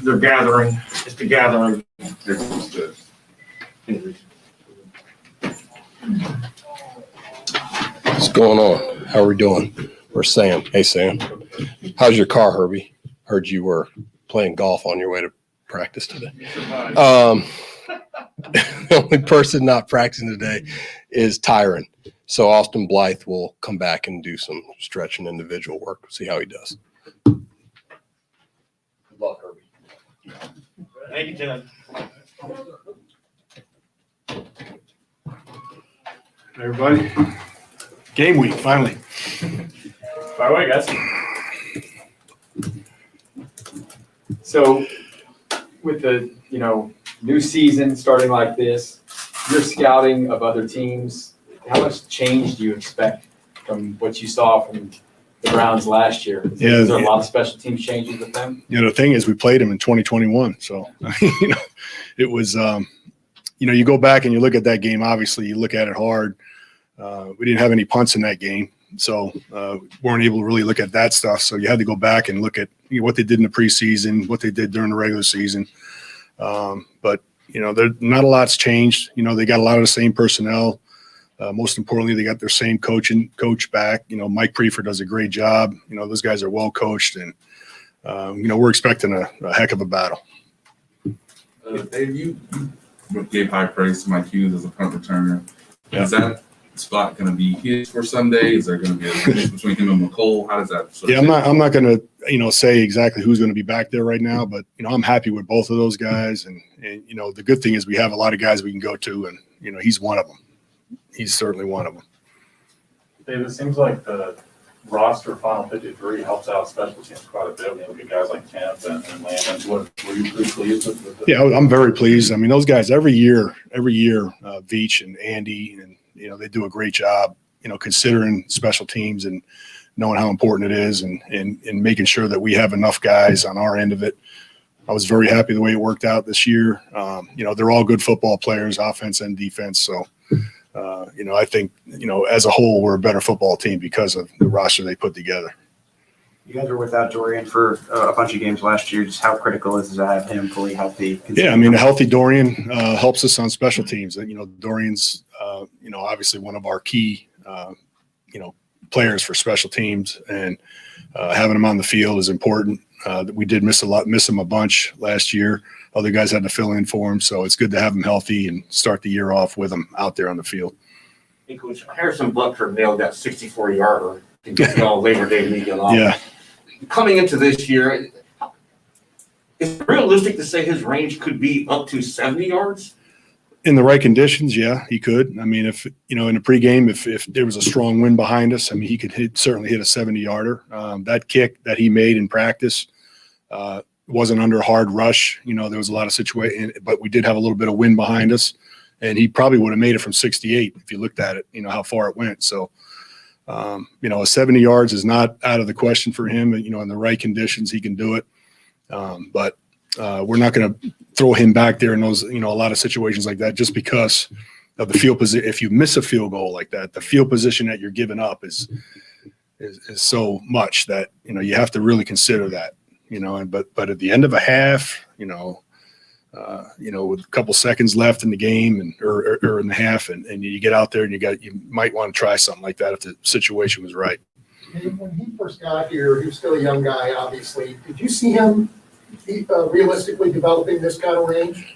they're gathering. It's the gathering. What's going on? How are we doing? Where's Sam? Hey, Sam. How's your car, Herbie? Heard you were playing golf on your way to practice today. The only person not practicing today is Tyron. So Austin Blythe will come back and do some stretch and individual work. See how he does. Good luck, Herbie. Thank you, Tim. Everybody, game week finally. By the way, guys. So, with the new season starting like this, your scouting of other teams, how much change do you expect from what you saw from the Browns last year? Is there a lot of special teams changes with them? The thing is, we played them in 2021, so it was. You go back and you look at that game. Obviously, you look at it hard. We didn't have any punts in that game, so weren't able to really look at that stuff. So you had to go back and look at what they did in the preseason, what they did during the regular season. But not a lot's changed. They got a lot of the same personnel. Most importantly, they got their same coach back. Mike Prefer does a great job. Those guys are well coached, and we're expecting a heck of a battle. Dave, you gave high praise to Mike Hughes as a punt returner. Yeah. Is that spot going to be his for Sunday? Is there going to be a difference between him and McCole? How does that? I'm not going to say exactly who's going to be back there right now, but I'm happy with both of those guys, and the good thing is we have a lot of guys we can go to, and he's one of them. He's certainly one of them. Dave, it seems like the roster Final 53 helps out special teams quite a bit. Look at guys like Kemp and Landon. Were you pretty pleased with it? Yeah, I'm very pleased. I mean, those guys every year, Veach and Andy, and they do a great job, considering special teams and knowing how important it is, and making sure that we have enough guys on our end of it. I was very happy the way it worked out this year. They're all good football players, offense and defense. So, I think, as a whole, we're a better football team because of the roster they put together. You guys were without Dorian for a bunch of games last year. Just how critical is it to have him fully healthy? Yeah, I mean, a healthy Dorian helps us on special teams. Dorian's, obviously one of our key, players for special teams, and having him on the field is important. We did miss him a bunch last year. Other guys had to fill in for him, so it's good to have him healthy and start the year off with him out there on the field. Hey, Coach, Harrison Butker nailed that 64-yarder to get y'all Labor Day weekend off. Yeah. Coming into this year, is it realistic to say his range could be up to 70 yards? In the right conditions, yeah, he could. I mean, if in the pregame, if there was a strong wind behind us, I mean, he could certainly hit a 70-yarder. That kick that he made in practice wasn't under a hard rush. There was a lot of situation, but we did have a little bit of wind behind us, and he probably would have made it from 68 if you looked at it. How far it went. So, a 70 yards is not out of the question for him. In the right conditions, he can do it. But we're not going to throw him back there in those, a lot of situations like that, just because of the field position. If you miss a field goal like that, the field position that you're giving up is so much that, you have to really consider that, but at the end of a half, with a couple seconds left in the game or in the half, and you get out there and you might want to try something like that if the situation was right. When he first got here, he was still a young guy, obviously. Did you see him realistically developing this kind of range?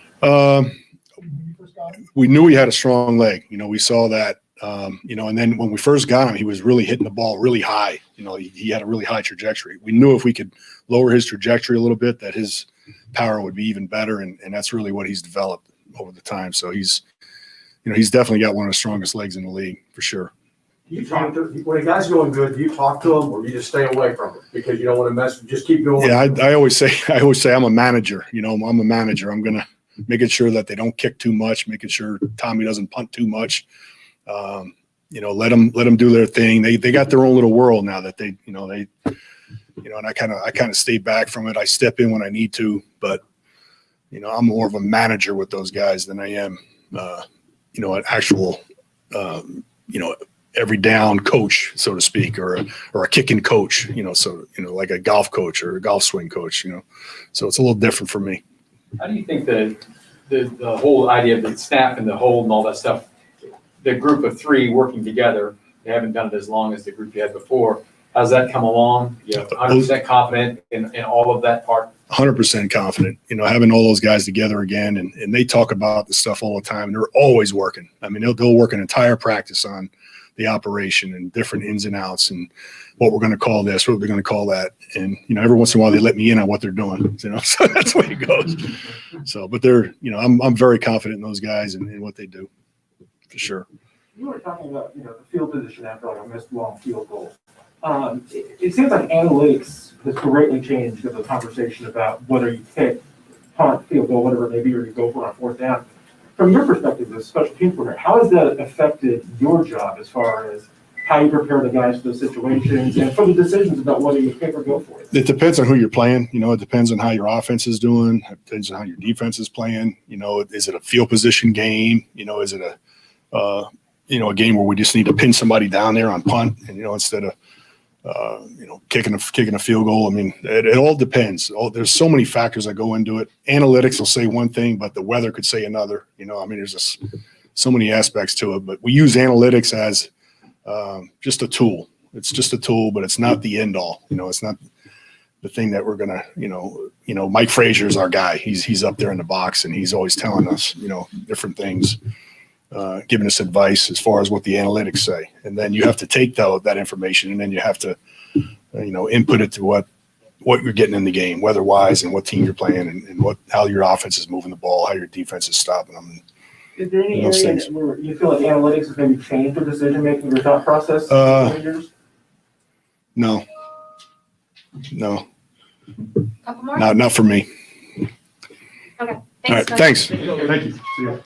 We knew he had a strong leg. We saw that, and then when we first got him, he was really hitting the ball really high. He had a really high trajectory. We knew if we could lower his trajectory a little bit, that his power would be even better. And that's really what he's developed over the time. So he's definitely got one of the strongest legs in the league for sure. You talk to, when a guy's going good, do you talk to him or you just stay away from him because you don't want to mess? Just keep going. Yeah, I always say I'm a manager. I'm a manager. I'm gonna making sure that they don't kick too much, making sure Tommy doesn't punt too much. Let them do their thing. They got their own little world now that they and I kind of stay back from it. I step in when I need to, but I'm more of a manager with those guys than I am an actual every down coach, so to speak, or a kicking coach, like a golf coach or a golf swing coach, So it's a little different for me. How do you think the whole idea of the snap and the hold and all that stuff, the group of three working together, they haven't done it as long as the group you had before. How's that come along? You know, 100% confident in all of that part? 100% confident, having all those guys together again. And they talk about the stuff all the time. And they're always working. I mean, they'll work an entire practice on the operation and different ins and outs and what we're going to call this, what we're going to call that. And, every once in a while they let me in on what they're doing, so that's the way it goes. So, but they're, I'm very confident in those guys and what they do for sure. You were talking about, the field position after like a missed long field goal. It seems like analytics has greatly changed in the conversation about whether you pick, punt, field goal, whatever it may be, or you go for a fourth down. From your perspective as a special team coordinator, how has that affected your job as far as how you prepare the guys for those situations and for the decisions about whether you pick or go for it? It depends on who you're playing. It depends on how your offense is doing. It depends on how your defense is playing. Is it a field position game? Is it a game where we just need to pin somebody down there on punt and, instead of, kicking a field goal. I mean, it all depends. There's so many factors that go into it. Analytics will say one thing, but the weather could say another. There's just so many aspects to it. But we use analytics as just a tool. It's just a tool, but it's not the end all. It's not the thing that we're gonna. Mike Frazier's our guy. He's up there in the box, and he's always telling us, different things. Giving us advice as far as what the analytics say. And then you have to take that information and then you have to, input it to what you're getting in the game, weather-wise and what team you're playing and how your offense is moving the ball, how your defense is stopping them. Is there any area where you feel like analytics has maybe changed your decision-making or thought process? No. Couple more? Not for me. Okay. All right, thanks. Thank you. See you.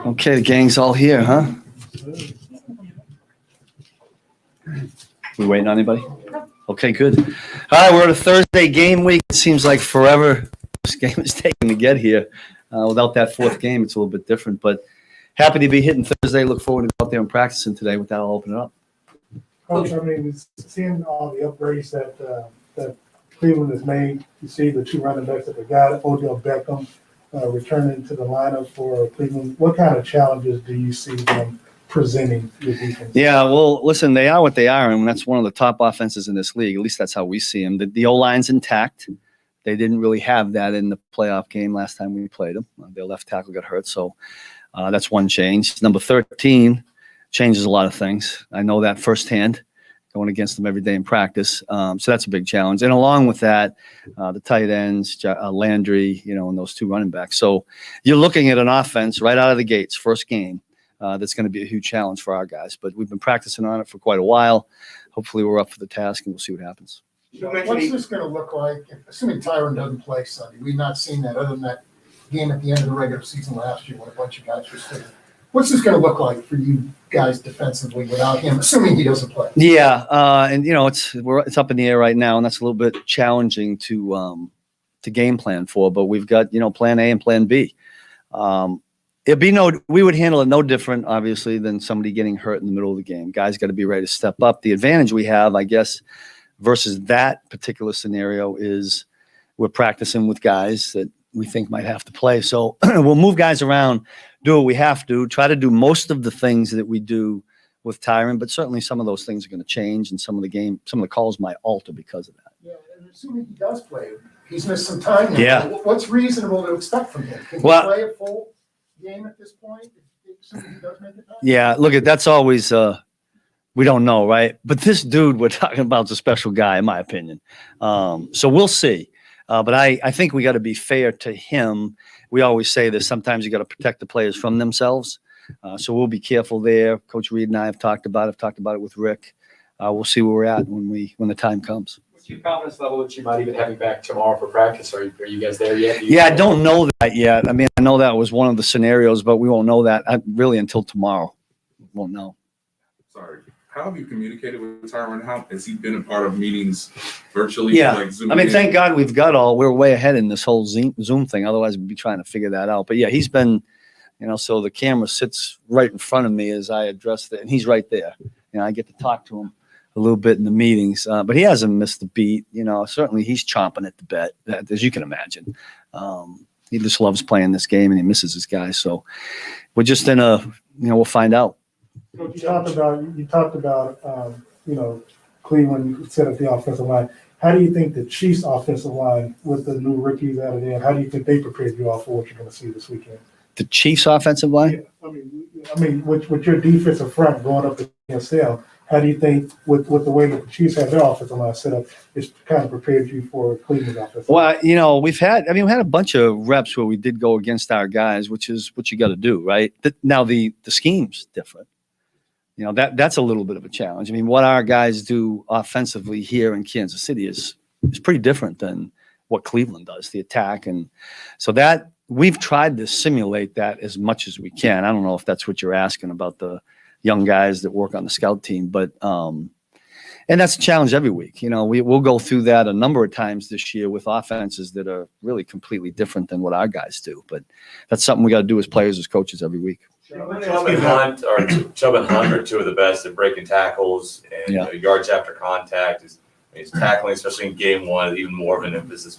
Okay, the gang's all here, huh? We waiting on anybody? Okay, good. All right, we're at a Thursday game week. It seems like forever this game is taking to get here. Without that fourth game, it's a little bit different, but happy to be hitting Thursday. Look forward to go out there and practicing today. With that, I'll open it up. Coach, I mean, seeing all the upgrades that Cleveland has made, you see the two running backs that they got, Odell Beckham returning to the lineup for Cleveland. What kind of challenges do you see them presenting your defense? Yeah, well, listen, they are what they are, and that's one of the top offenses in this league. At least that's how we see them. The O-line's intact. They didn't really have that in the playoff game last time we played them. Their left tackle got hurt, so that's one change. Number 13 changes a lot of things. I know that firsthand, going against them every day in practice. So that's a big challenge. And along with that, the tight ends, Landry, and those two running backs. So you're looking at an offense right out of the gates, first game, that's going to be a huge challenge for our guys. But we've been practicing on it for quite a while. Hopefully we're up for the task, and we'll see what happens. What's this going to look like, assuming Tyron doesn't play Sunday? We've not seen that other than that game at the end of the regular season last year when a bunch of guys were sick. What's this going to look like for you guys defensively without him, assuming he doesn't play? Yeah, and it's up in the air right now, and that's a little bit challenging to game plan for. But we've got plan A and plan B. We would handle it no different, obviously, than somebody getting hurt in the middle of the game. Guys got to be ready to step up. The advantage we have, I guess, versus that particular scenario is we're practicing with guys that we think might have to play. So we'll move guys around, do what we have to, try to do most of the things that we do with Tyron, but certainly some of those things are going to change, and some of the calls might alter because of that. Yeah, and assuming he does play, he's missed some time now. Yeah. What's reasonable to expect from him? Can he play a full game at this point, assuming he does make it back? Yeah, look, that's always we don't know, right? But this dude we're talking about is a special guy, in my opinion. So we'll see. But I think we got to be fair to him. We always say this. Sometimes you got to protect the players from themselves. So we'll be careful there. Coach Reed and I have talked about it with Rick. We'll see where we're at when the time comes. What's your confidence level that you might even have him back tomorrow for practice? Are you guys there yet? Yeah, I don't know that yet. I mean, I know that was one of the scenarios, but we won't know that really until tomorrow. Won't know. Sorry. how have you communicated with Tyron? How has he been a part of meetings virtually? Yeah. Like Zoom I mean, in? thank God we're way ahead in this whole Zoom thing. Otherwise, we'd be trying to figure that out. But yeah, he's been, so the camera sits right in front of me as I address it, and he's right there. I get to talk to him a little bit in the meetings, but he hasn't missed a beat. Certainly he's chomping at the bit, as you can imagine. He just loves playing this game, and he misses his guys. So we're just in we'll find out. You talked about Cleveland set up the offensive line. How do you think the Chiefs' offensive line, with the new rookies added in, how do you think they prepared you all for what you're going to see this weekend? The Chiefs' offensive line? Yeah, I mean, with your defensive front going up against them, how do you think, with the way that the Chiefs have their offensive line set up, it's kind of prepared you for Cleveland's offensive line? Well, we had a bunch of reps where we did go against our guys, which is what you got to do, right? Now the scheme's different. That's a little bit of a challenge. I mean, what our guys do offensively here in Kansas City is pretty different than what Cleveland does, the attack. And so that we've tried to simulate that as much as we can. I don't know if that's what you're asking about the young guys that work on the scout team, but and that's a challenge every week. We'll go through that a number of times this year with offenses that are really completely different than what our guys do. But that's something we got to do as players, as coaches every week. Toub and Hunt are two of the best at breaking tackles and yards after contact. He's tackling, especially in game one, even more of an emphasis.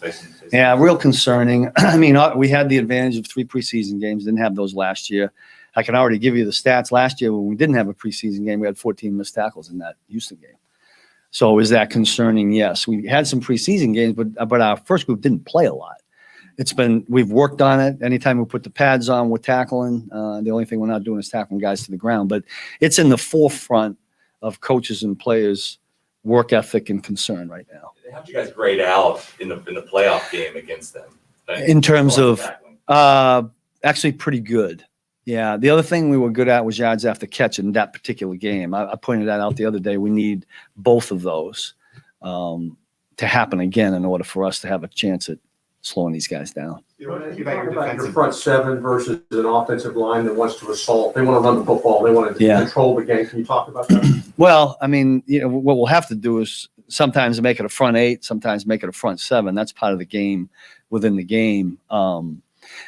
Yeah, real concerning. I mean, we had the advantage of 3 preseason games. Didn't have those last year. I can already give you the stats. Last year, when we didn't have a preseason game, we had 14 missed tackles in that Houston game. So is that concerning? Yes. We had some preseason games, but our first group didn't play a lot. We've worked on it. Anytime we put the pads on, we're tackling. The only thing we're not doing is tackling guys to the ground. But it's in the forefront of coaches and players' work ethic and concern right now. How'd you guys grade out in the playoff game against them? In terms of actually pretty good. Yeah. The other thing we were good at was yards after catch in that particular game. I pointed that out the other day. We need both of those to happen again in order for us to have a chance at slowing these guys down. You talk about your front seven versus an offensive line that wants to assault. They want to run the football. They want to control the game. Can you talk about that? Well, I mean, what we'll have to do is sometimes make it a front 8, sometimes make it a front 7. That's part of the game within the game.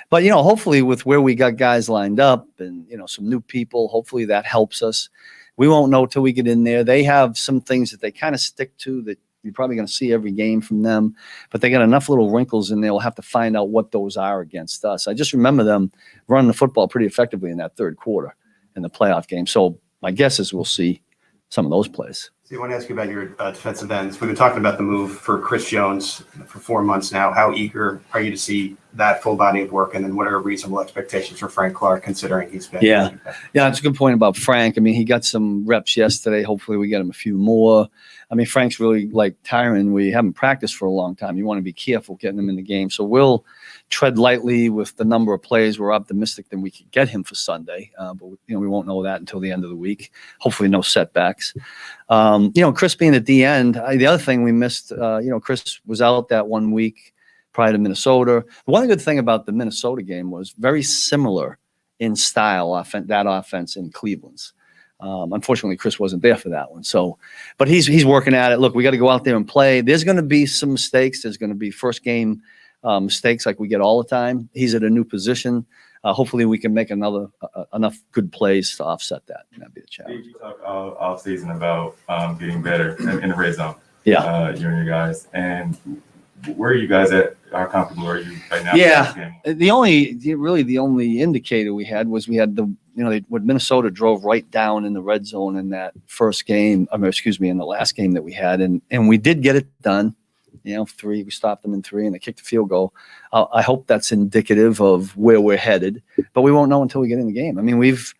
But, hopefully with where we got guys lined up and, some new people, hopefully that helps us. We won't know till we get in there. They have some things that they kind of stick to that you're probably going to see every game from them, but they got enough little wrinkles in there. We'll have to find out what those are against us. I just remember them running the football pretty effectively in that third quarter in the playoff game. So my guess is we'll see some of those plays. So I want to ask you about your defensive ends. We've been talking about the move for Chris Jones for 4 months now. How eager are you to see that full body of work? And then what are reasonable expectations for Frank Clark, considering he's been? Yeah, it's a good point about Frank. I mean, he got some reps yesterday. Hopefully we get him a few more. I mean, Frank's really like Tyron. We haven't practiced for a long time. You want to be careful getting him in the game. So we'll tread lightly with the number of plays. We're optimistic that we could get him for Sunday, but we won't know that until the end of the week. Hopefully no setbacks. Chris being at the end, the other thing we missed, Chris was out that 1 week prior to Minnesota. One good thing about the Minnesota game was very similar in style, that offense in Cleveland's. Unfortunately, Chris wasn't there for that one. So, but he's working at it. Look, we got to go out there and play. There's going to be some mistakes. There's going to be first game mistakes like we get all the time. He's at a new position. Hopefully we can make enough good plays to offset that. That'd be a challenge. You talk all season about getting better in the red zone. Yeah. You and your guys. And where are you guys at? How comfortable are you right now? Yeah. The only indicator we had was when Minnesota drove right down in the red zone in that first game. In the last game that we had, and we did get it done. 3, we stopped them in 3 and they kicked the field goal. I hope that's indicative of where we're headed, but we won't know until we get in the game. I mean, we've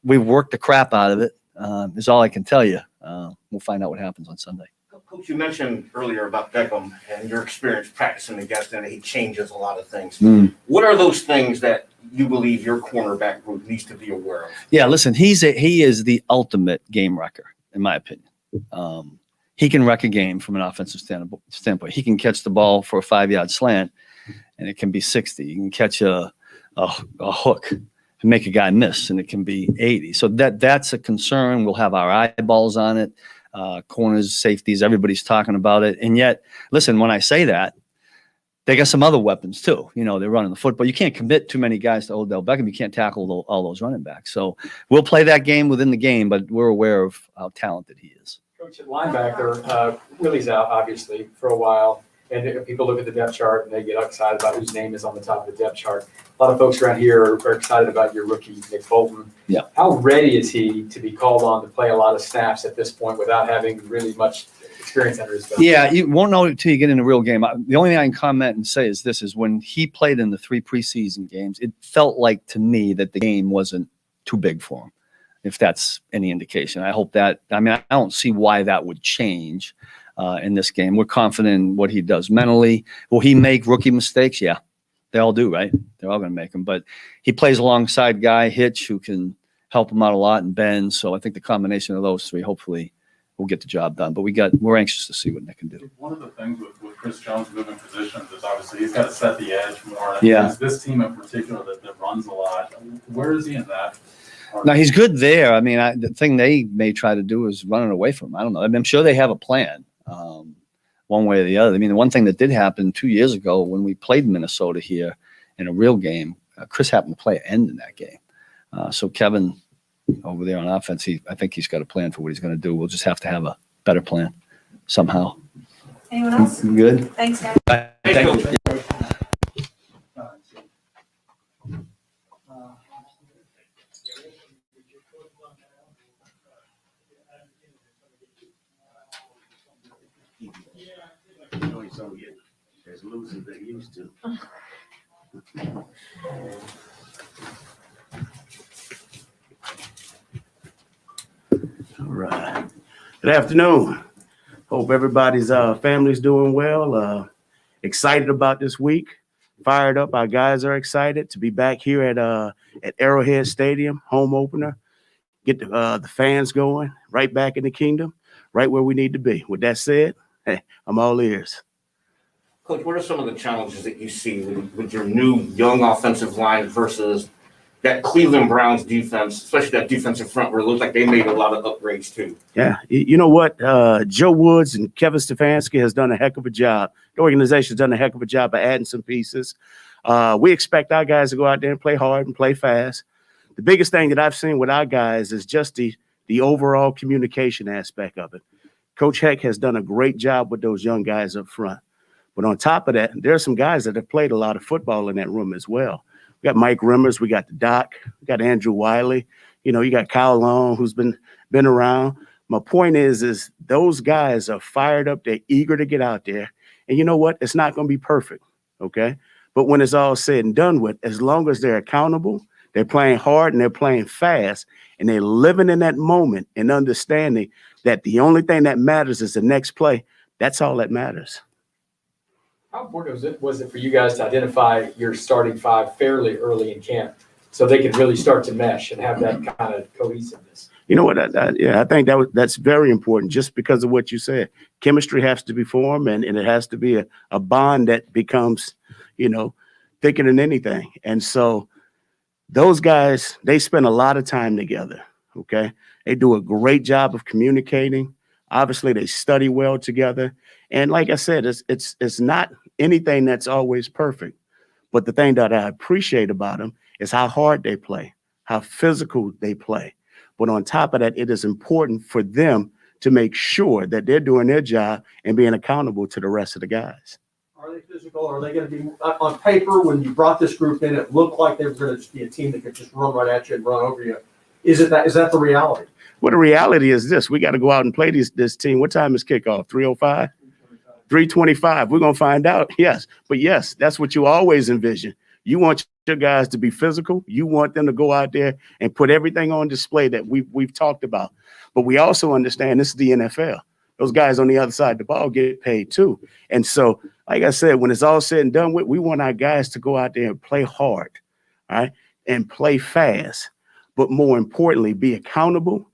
worked the crap out of it, is all I can tell you. We'll find out what happens on Sunday. Coach, you mentioned earlier about Beckham and your experience practicing against him, and he changes a lot of things. What are those things that you believe your cornerback group needs to be aware of? Yeah, listen, he is the ultimate game wrecker, in my opinion. He can wreck a game from an offensive standpoint. He can catch the ball for a 5-yard slant, and it can be 60. You can catch a hook and make a guy miss, and it can be 80. So that's a concern. We'll have our eyeballs on it. Corners, safeties, everybody's talking about it. And yet, listen, when I say that, they got some other weapons too. You know, they're running the football. You can't commit too many guys to Odell Beckham. You can't tackle all those running backs. So we'll play that game within the game, but we're aware of how talented he is. Coach, at linebacker, Willie's out obviously for a while, and people look at the depth chart and they get excited about whose name is on the top of the depth chart. A lot of folks around here are excited about your rookie, Nick Bolton. Yeah. How ready is he to be called on to play a lot of snaps at this point without having really much experience under his belt? Yeah, you won't know it until you get in a real game. The only thing I can comment and say is this, is when he played in the 3 preseason games, it felt like to me that the game wasn't too big for him, if that's any indication. I hope that, I mean, I don't see why that would change in this game. We're confident in what he does mentally. Will he make rookie mistakes? Yeah, they all do, right? They're all going to make them. But he plays alongside Guy Hitch, who can help him out a lot, and Ben. So I think the combination of those three, hopefully, will get the job done. But we're anxious to see what Nick can do. One of the things with Chris Jones moving positions is obviously he's got to set the edge more. Yeah. It's this team in particular that runs a lot. Where is he in that? Now, he's good there. I mean, the thing they may try to do is run it away from him. I don't know. I mean, I'm sure they have a plan one way or the other. I mean, the one thing that did happen 2 years ago when we played Minnesota here in a real game, Chris happened to play an end in that game. So Kevin over there on offense, I think he's got a plan for what he's going to do. We'll just have to have a better plan somehow. Anyone else? Good. Thanks, guys. Thank you. As loose as they used to. All right. Good afternoon. Hope everybody's family's doing well. Excited about this week. Fired up. Our guys are excited to be back here at Arrowhead Stadium, home opener. Get the fans going, right back in the kingdom, right where we need to be. With that said, hey, I'm all ears. Coach, what are some of the challenges that you see with your new young offensive line versus that Cleveland Browns defense, especially that defensive front where it looks like they made a lot of upgrades too? Yeah, you know what? Joe Woods and Kevin Stefanski has done a heck of a job. The organization's done a heck of a job of adding some pieces. We expect our guys to go out there and play hard and play fast. The biggest thing that I've seen with our guys is just the overall communication aspect of it. Coach Heck has done a great job with those young guys up front. But on top of that, there are some guys that have played a lot of football in that room as well. We got Mike Rimmers, we got the Doc, we got Andrew Wiley. You know, you got Kyle Long, who's been around. My point is those guys are fired up. They're eager to get out there. And you know what? It's not going to be perfect, okay? But when it's all said and done with, as long as they're accountable, they're playing hard and they're playing fast, and they're living in that moment and understanding that the only thing that matters is the next play. That's all that matters. How important was it for you guys to identify your starting five fairly early in camp so they could really start to mesh and have that kind of cohesiveness? You know what? I think that's very important just because of what you said. Chemistry has to be formed, and it has to be a bond that becomes, thicker than anything. And so those guys, they spend a lot of time together, okay? They do a great job of communicating. Obviously, they study well together. And like I said, it's not anything that's always perfect. But the thing that I appreciate about them is how hard they play, how physical they play. But on top of that, it is important for them to make sure that they're doing their job and being accountable to the rest of the guys. Are they physical? Are they going to be on paper? When you brought this group in, it looked like they were going to just be a team that could just run right at you and run over you. Is that the reality? Well, the reality is this: we got to go out and play this team. What time is kickoff? 3:05? 3:25. We're going to find out. Yes. But yes, that's what you always envision. You want your guys to be physical. You want them to go out there and put everything on display that we've talked about. But we also understand this is the NFL. Those guys on the other side of the ball get paid too. And so, like I said, when it's all said and done with, we want our guys to go out there and play hard, all right, and play fast. But more importantly, be accountable,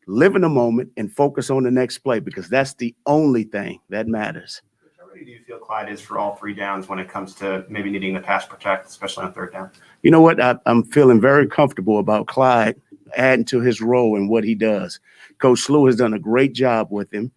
live in the moment, and focus on the next play, because that's the only thing that matters. ready do you feel Clyde is for all 3 downs when it comes to maybe needing to pass protect, especially on 3rd down? You know what? I'm feeling very comfortable about Clyde adding to his role and what he does. Coach Slew has done a great job with him.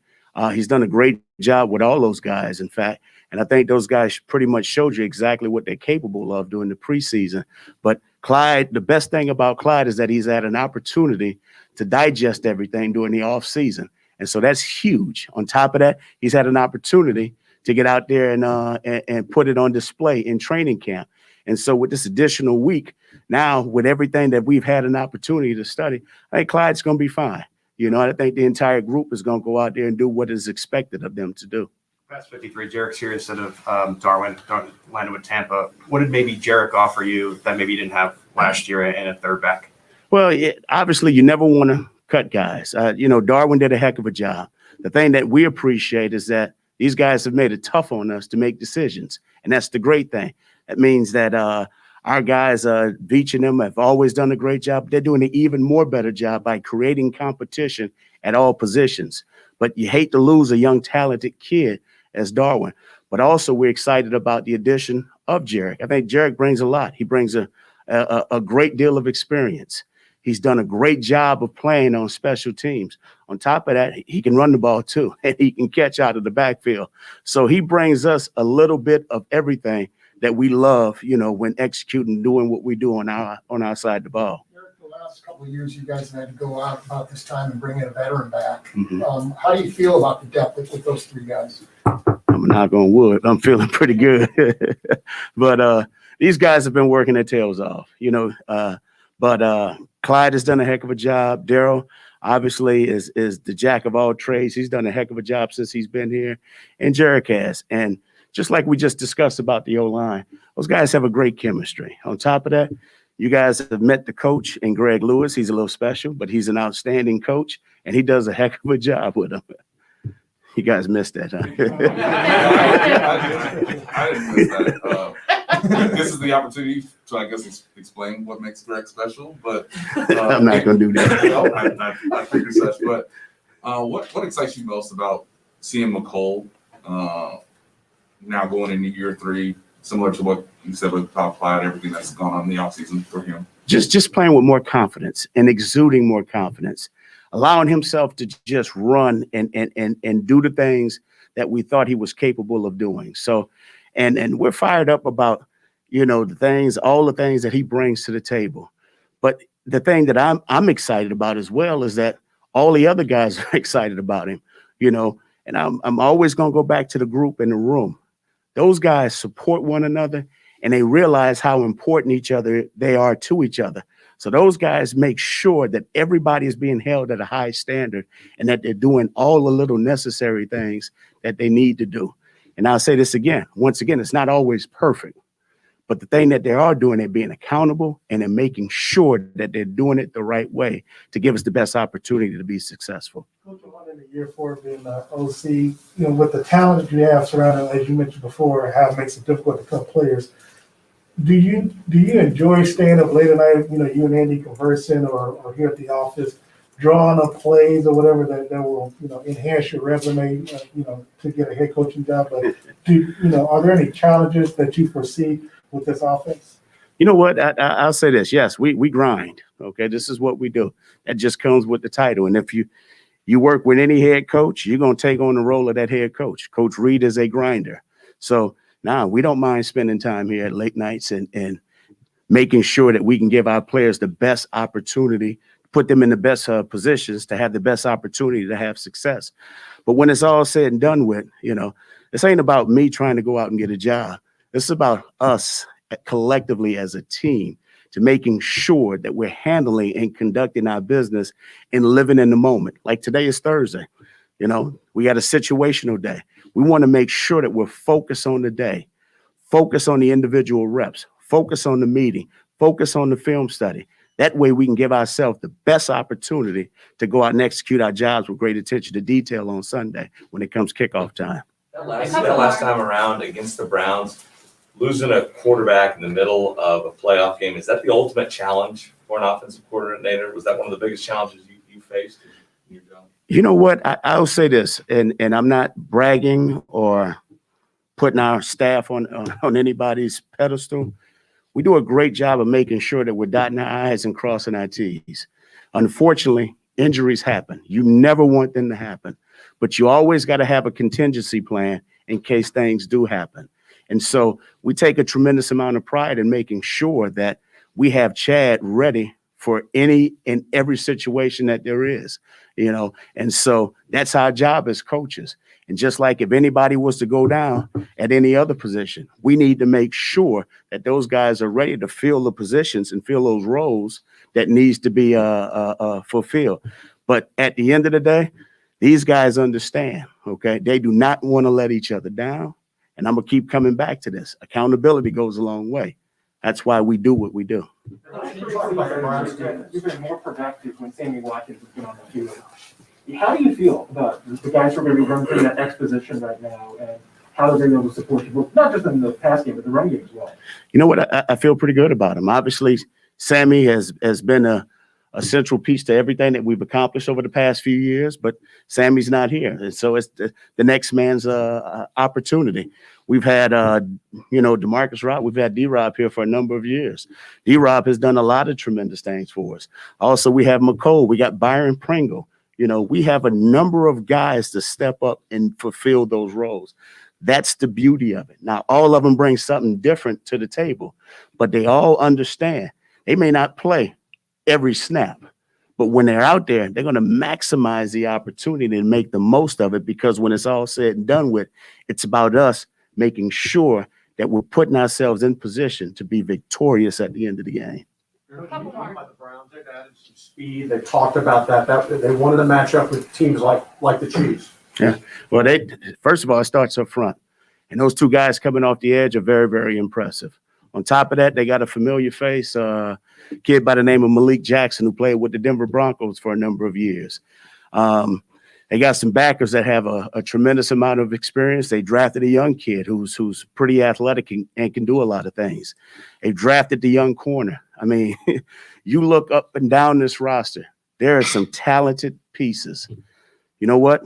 He's done a great job with all those guys, in fact. And I think those guys pretty much showed you exactly what they're capable of during the preseason. But Clyde, the best thing about Clyde is that he's had an opportunity to digest everything during the offseason. And so that's huge. On top of that, he's had an opportunity to get out there and put it on display in training camp. And so with this additional week, now with everything that we've had an opportunity to study, I think Clyde's going to be fine. You know, I think the entire group is going to go out there and do what is expected of them to do. Past 53, Jarek's here instead of Darwin landed with Tampa. What did maybe Jarek offer you that maybe you didn't have last year in a 3rd back? Well, obviously, you never want to cut guys. Darwin did a heck of a job. The thing that we appreciate is that these guys have made it tough on us to make decisions. And that's the great thing. That means that our guys, Veach and them, have always done a great job. They're doing an even more better job by creating competition at all positions. But you hate to lose a young, talented kid as Darwin. But also, we're excited about the addition of Jarek. I think Jarek brings a lot. He brings a great deal of experience. He's done a great job of playing on special teams. On top of that, he can run the ball too, and he can catch out of the backfield. So he brings us a little bit of everything that we love, when executing, doing what we do on our side of the ball. The last couple of years, you guys have had to go out about this time and bring in a veteran back. Mm-hmm. How do you feel about the depth with those 3 guys? I'm knock on wood. I'm feeling pretty good. But these guys have been working their tails off, But Clyde has done a heck of a job. Daryl, obviously, is the jack of all trades. He's done a heck of a job since he's been here. And Jarek has. And just like we just discussed about the O-line, those guys have a great chemistry. On top of that, you guys have met the coach in Greg Lewis. He's a little special, but he's an outstanding coach, and he does a heck of a job with them. You guys missed that, huh? I didn't miss that. This is the opportunity to, I guess, explain what makes Greg special. But I'm not going to do that. No, I figured such. But what excites you most about seeing McCole now going into year 3, similar to what you said with Top Clyde, everything that's gone on in the offseason for him? Just playing with more confidence and exuding more confidence, allowing himself to just run and do the things that we thought he was capable of doing. So, and we're fired up about, all the things that he brings to the table. But the thing that I'm excited about as well is that all the other guys are excited about him, and I'm always going to go back to the group in the room. Those guys support one another, and they realize how important they are to each other. So those guys make sure that everybody is being held at a high standard and that they're doing all the little necessary things that they need to do. And I'll say this again, once again, it's not always perfect, but the thing that they are doing, they're being accountable and they're making sure that they're doing it the right way to give us the best opportunity to be successful. Coach, in the year 4 being OC, with the talent that you have surrounding, as you mentioned before, how it makes it difficult to cut players. Do you enjoy staying up late at night, you and Andy conversing or here at the office, drawing up plays or whatever that will, enhance your resume, to get a head coaching job? But are there any challenges that you foresee with this offense? You know what? I'll say this. Yes, we grind. Okay, this is what we do. That just comes with the title. And if you work with any head coach, you're going to take on the role of that head coach. Coach Reed is a grinder. So now we don't mind spending time here at late nights and making sure that we can give our players the best opportunity, put them in the best positions to have the best opportunity to have success. But when it's all said and done with, this ain't about me trying to go out and get a job. It's about us collectively as a team to making sure that we're handling and conducting our business and living in the moment. Like today is Thursday. We got a situational day. We want to make sure that we're focused on the day, focus on the individual reps, focus on the meeting, focus on the film study. That way we can give ourselves the best opportunity to go out and execute our jobs with great attention to detail on Sunday when it comes kickoff time. That last time around against the Browns, losing a quarterback in the middle of a playoff game, is that the ultimate challenge for an offensive coordinator? Was that one of the biggest challenges you faced in your job? You know what? I'll say this, and I'm not bragging or putting our staff on anybody's pedestal. We do a great job of making sure that we're dotting our I's and crossing our T's. Unfortunately, injuries happen. You never want them to happen, but you always got to have a contingency plan in case things do happen. And so we take a tremendous amount of pride in making sure that we have Chad ready for any and every situation that there is, and so that's our job as coaches. And just like if anybody was to go down at any other position, we need to make sure that those guys are ready to fill the positions and fill those roles that needs to be fulfilled. But at the end of the day, these guys understand, okay? They do not want to let each other down. And I'm going to keep coming back to this. Accountability goes a long way. That's why we do what we do. You've been more productive when Sammy Watkins has been on the field. How do you feel about the guys who are going to be running through that exposition right now and how they're able to support you, both, not just in the pass game, but the run game as well? You know what? I feel pretty good about him. Obviously, Sammy has been a central piece to everything that we've accomplished over the past few years, but Sammy's not here. And so it's the next man's opportunity. We've had, DeMarcus Rob, we've had D-Rob here for a number of years. D-Rob has done a lot of tremendous things for us. Also, we have McCole, we got Byron Pringle. We have a number of guys to step up and fulfill those roles. That's the beauty of it. Now, all of them bring something different to the table, but they all understand. They may not play every snap, but when they're out there, they're going to maximize the opportunity and make the most of it, because when it's all said and done with, it's about us making sure that we're putting ourselves in position to be victorious at the end of the game. About the Browns, they've added some speed. They talked about that they wanted to match up with teams like the Chiefs. Yeah. Well, first of all, it starts up front. And those two guys coming off the edge are very, very impressive. On top of that, they got a familiar face, kid by the name of Malik Jackson, who played with the Denver Broncos for a number of years. They got some backers that have a tremendous amount of experience. They drafted a young kid who's pretty athletic and can do a lot of things. They drafted the young corner. I mean, you look up and down this roster, there are some talented pieces. You know what?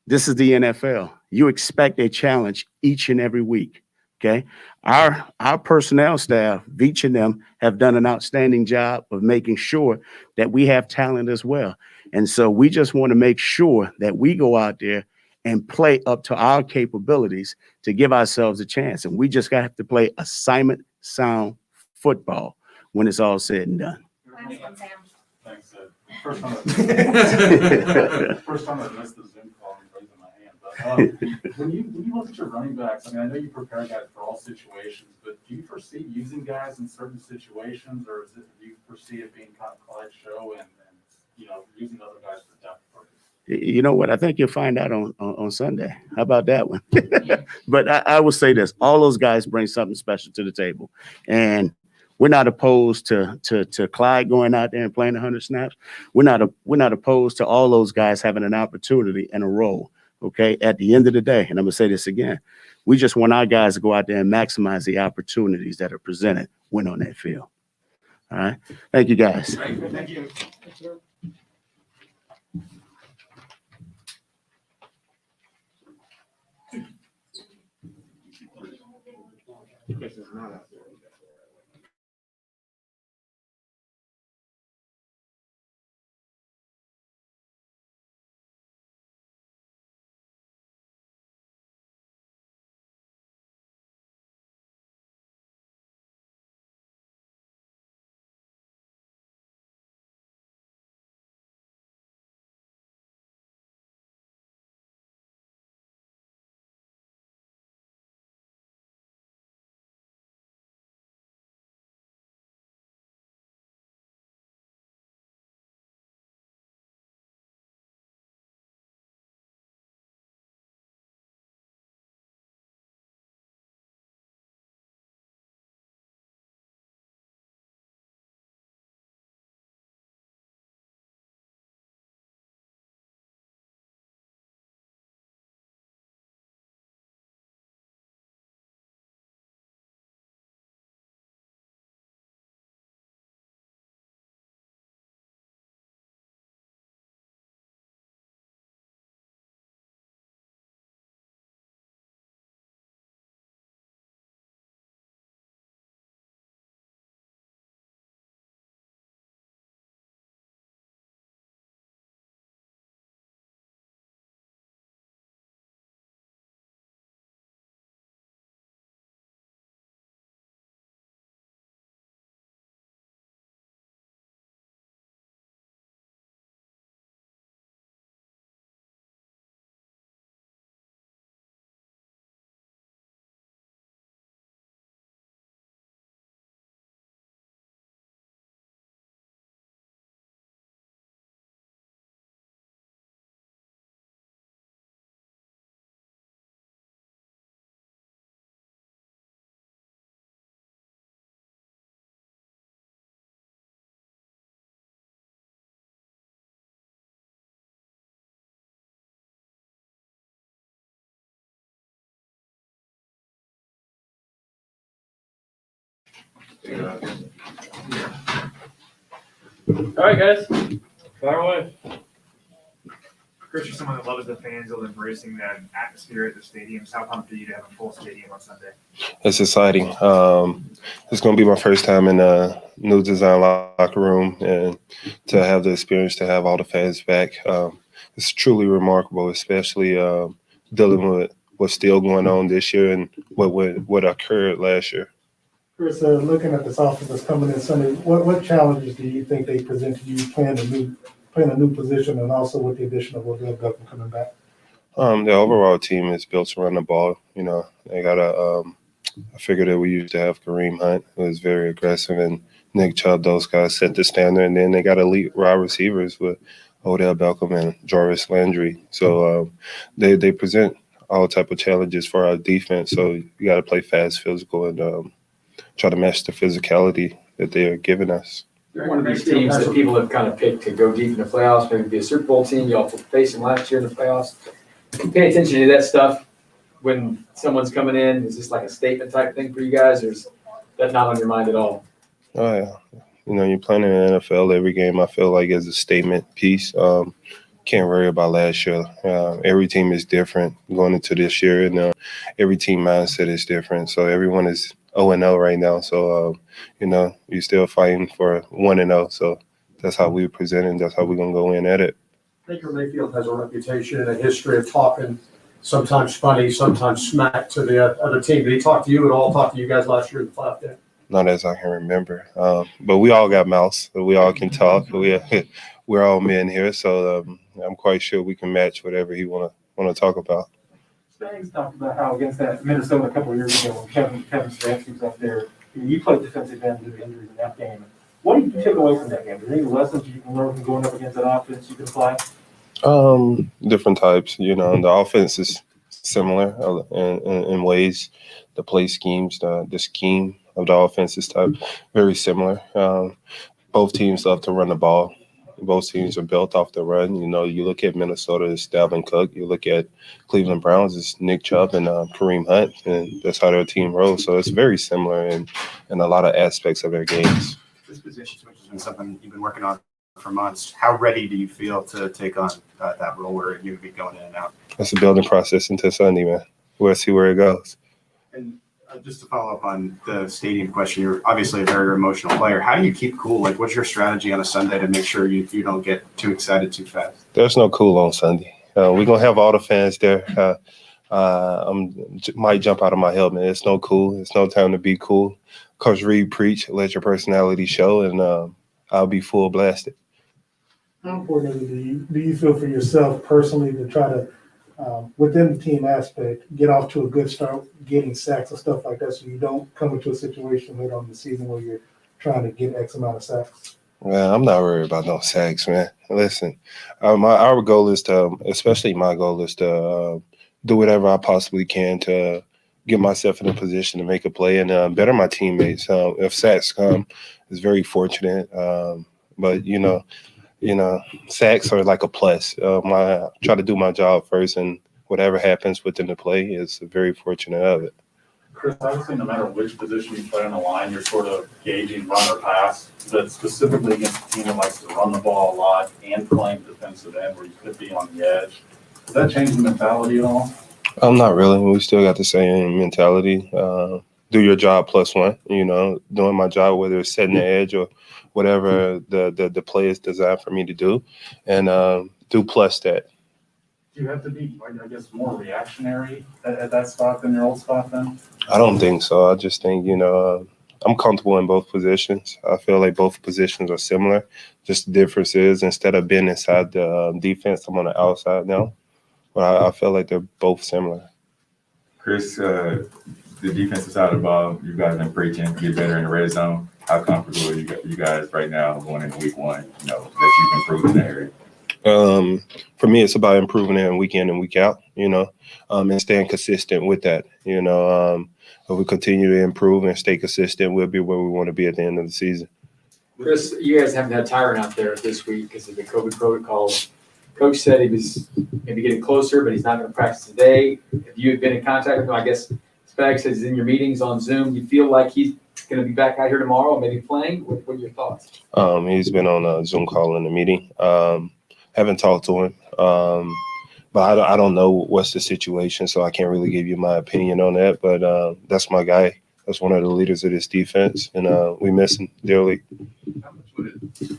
This is the NFL. You expect a challenge each and every week. Okay. Our personnel staff, each of them, have done an outstanding job of making sure that we have talent as well. And so we just want to make sure that we go out there and play up to our capabilities to give ourselves a chance. And we just have to play assignment sound football when it's all said and done. Thanks. First time I missed the Zoom call and raising my hand. But when you look at your running backs, I mean, I know you prepare guys for all situations, but do you foresee using guys in certain situations, or do you foresee it being kind of Clyde show and using other guys for depth purpose? You know what? I think you'll find out on Sunday. How about that one? But I will say this: all those guys bring something special to the table, and we're not opposed to Clyde going out there and playing 100 snaps. We're not opposed to all those guys having an opportunity and a role. Okay. At the end of the day, and I'm gonna say this again, we just want our guys to go out there and maximize the opportunities that are presented when on that field. All right. Thank you, guys. Thank you. This is not a All right, guys, fire away. Chris, you're someone that loves the fans of embracing that atmosphere at the stadiums. How pumped are you to have a full stadium on Sunday? It's exciting. It's going to be my first time in a new design locker room, and to have the experience to have all the fans back, it's truly remarkable, especially dealing with what's still going on this year and what occurred last year. Chris, looking at this offense that's coming in Sunday, what challenges do you think they present to you playing a new position, and also with the addition of Odell Beckham coming back? The overall team is built to run the ball. You know, they got I figured that we used to have Kareem Hunt, who was very aggressive, and Nick Chubb. Those guys set the standard, and then they got elite wide receivers with Odell Beckham and Jarvis Landry. So they present all type of challenges for our defense. So you got to play fast, physical, and try to match the physicality that they are giving us. You're one of these teams that people have kind of picked to go deep in the playoffs, maybe be a Super Bowl team. Y'all faced them last year in the playoffs. You pay attention to that stuff when someone's coming in. Is this like a statement type thing for you guys, or is that not on your mind at all? Oh, yeah. You know, you're playing in the NFL every game, I feel like, is a statement piece. Can't worry about last year. Every team is different going into this year, and every team mindset is different. So everyone is 0-0 right now. So, you know, you're still fighting for 1-0. So that's how we present it, and that's how we're going to go in at it. Baker Mayfield has a reputation and a history of talking sometimes funny, sometimes smack to the other team. Did he talk to you at all, talk to you guys last year in the playoff game? Not as I can remember. But we all got mouths. So we all can talk. We're all men here. So I'm quite sure we can match whatever he want to talk about. Spags talked about how against that Minnesota a couple of years ago when Kevin Stefanski was up there, you played defensive end due to injuries in that game. What did you take away from that game? Are there any lessons you can learn from going up against that offense you can apply? Different types. You know, the offense is similar in ways. The play schemes, the scheme of the offense is very similar. Both teams love to run the ball. Both teams are built off the run. You know, you look at Minnesota, it's Dalvin Cook. You look at Cleveland Browns, it's Nick Chubb and Kareem Hunt, and that's how their team rolls. So it's very similar in a lot of aspects of their games. This position switch has been something you've been working on for months. How ready do you feel to take on that role where you would be going in and out? That's a building process until Sunday, man. We'll see where it goes. And just to follow up on the stadium question, you're obviously a very emotional player. How do you keep cool? Like, what's your strategy on a Sunday to make sure you don't get too excited too fast? There's no cool on Sunday. We're going to have all the fans there. Might jump out of my helmet. It's no cool. It's no time to be cool. Coach Reed preach, let your personality show, and I'll be full blasted. How important do you feel for yourself personally to try to, within the team aspect, get off to a good start, getting sacks and stuff like that, so you don't come into a situation later on in the season where you're trying to get X amount of sacks? Man, I'm not worried about no sacks, man. Listen, our goal is to, especially my goal is to do whatever I possibly can to get myself in a position to make a play and better my teammates. If sacks come, it's very fortunate. But you know, sacks are like a plus. I try to do my job first, and whatever happens within the play is very fortunate of it. Chris, obviously, no matter which position you play on the line, you're sort of gauging run or pass, but specifically against a team that likes to run the ball a lot and playing defensive end where you could be on the edge. Does that change the mentality at all? Not really. We still got the same mentality. Do your job plus one. You know, doing my job, whether it's setting the edge or whatever the play is designed for me to do, and do plus that. Do you have to be, I guess, more reactionary at that spot than your old spot then? I don't think so. I just think, I'm comfortable in both positions. I feel like both positions are similar. Just the difference is instead of being inside the defense, I'm on the outside now. But I feel like they're both similar. Chris, the defensive side of the ball, you guys have been preaching to get better in the red zone. How comfortable are you guys right now going into week one, that you've improved in that area? For me, it's about improving it week in and week out, and staying consistent with that. If we continue to improve and stay consistent, we'll be where we want to be at the end of the season. Chris, you guys haven't had Tyron out there this week because of the COVID protocol. Coach said he was maybe getting closer, but he's not going to practice today. Have you been in contact with him? I guess Spag says he's in your meetings on Zoom. You feel like he's going to be back out here tomorrow, maybe playing? What are your thoughts? He's been on a Zoom call in the meeting. Haven't talked to him. But I don't know what's the situation, so I can't really give you my opinion on that. But that's my guy. That's one of the leaders of this defense, and we miss him dearly. How much would it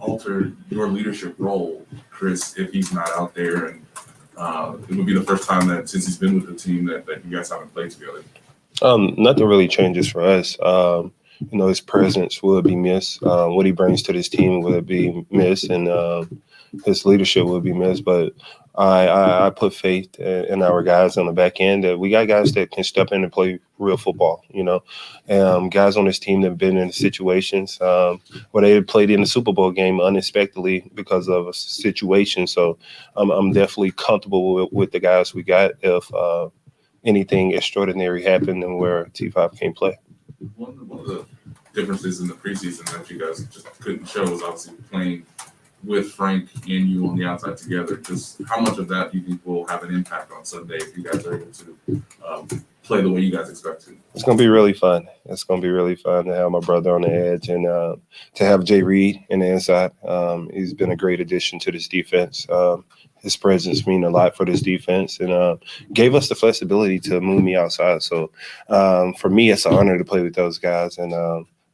alter your leadership role, Chris, if he's not out there? And it would be the first time that since he's been with the team that you guys haven't played together. Nothing really changes for us. His presence will be missed. What he brings to this team will be missed, and his leadership will be missed. But I put faith in our guys on the back end that we got guys that can step in and play real football, guys on this team that have been in situations where they played in the Super Bowl game unexpectedly because of a situation. So I'm definitely comfortable with the guys we got if anything extraordinary happened and where T5 can't play. One of the differences in the preseason that you guys just couldn't show was obviously playing with Frank and you on the outside together. Just how much of that do you think will have an impact on Sunday if you guys are able to play the way you guys expect to? It's going to be really fun. It's going to be really fun to have my brother on the edge and to have Jay Reed in the inside. He's been a great addition to this defense. His presence means a lot for this defense and gave us the flexibility to move me outside. So for me, it's an honor to play with those guys and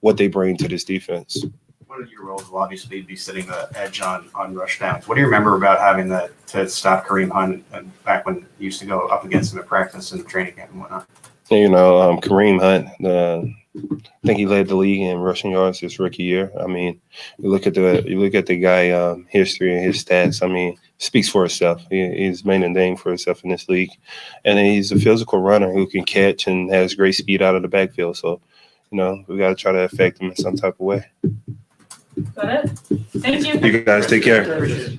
what they bring to this defense. One of your roles will obviously be sitting the edge on rush downs. What do you remember about having to stop Kareem Hunt back when you used to go up against him at practice and training camp and whatnot? Kareem Hunt, I think he led the league in rushing yards his rookie year. I mean, you look at the guy history and his stats. I mean, speaks for itself. He's made a name for himself in this league, and he's a physical runner who can catch and has great speed out of the backfield. So, we got to try to affect him in some type of way. Got it? Thank you. You guys take care.